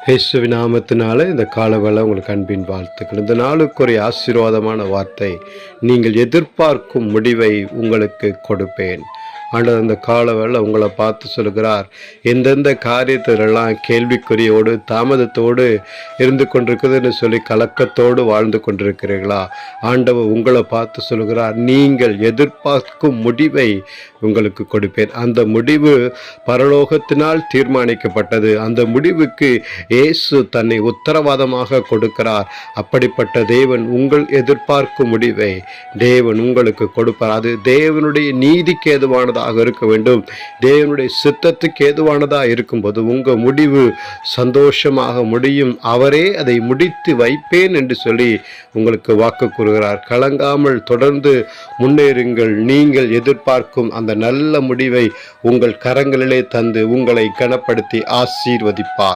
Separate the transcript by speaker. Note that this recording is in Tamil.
Speaker 1: இயேசுவின் நாமத்தினால இந்த காலவேளை உங்களுக்கு அன்பின் வாழ்த்துக்கள். இந்த நாளுக்கு ஒரு ஆசீர்வாதமான வார்த்தை, நீங்கள் எதிர்பார்க்கும் முடிவை உங்களுக்கு கொடுப்பேன். ஆண்டவர் இந்த காலவேளை உங்களை பார்த்து சொல்கிறார், எந்தெந்த காரியத்திலெல்லாம் கேள்விக்குறியோடு தாமதத்தோடு இருந்து கொண்டிருக்குதுன்னு சொல்லி கலக்கத்தோடு வாழ்ந்து கொண்டிருக்கிறீர்களா? ஆண்டவர் உங்களை பார்த்து சொல்கிறார், நீங்கள் எதிர்பார்க்கும் முடிவை உங்களுக்கு கொடுப்பேன். அந்த முடிவு பரலோகத்தினால் தீர்மானிக்கப்பட்டது. அந்த முடிவுக்கு இயேசு தன்னை உத்தரவாதமாக கொடுக்கிறார். அப்படிப்பட்ட தேவன் உங்கள் எதிர்பார்க்கும் முடிவை தேவன் உங்களுக்கு கொடுப்பார். அது தேவனுடைய நீதிக்கு ஏதுவானதாக இருக்க வேண்டும். தேவனுடைய சித்தத்துக்கு ஏதுவானதாக இருக்கும்போது உங்கள் முடிவு சந்தோஷமாக முடியும். அவரே அதை முடித்து வைப்பேன் என்று சொல்லி உங்களுக்கு வாக்கு கூறுகிறார். கலங்காமல் தொடர்ந்து முன்னேறுங்கள். நீங்கள் எதிர்பார்க்கும் அந்த நல்ல முடிவை உங்கள் கரங்களிலே தந்து உங்களை கனப்படுத்தி ஆசீர்வதிப்பார்.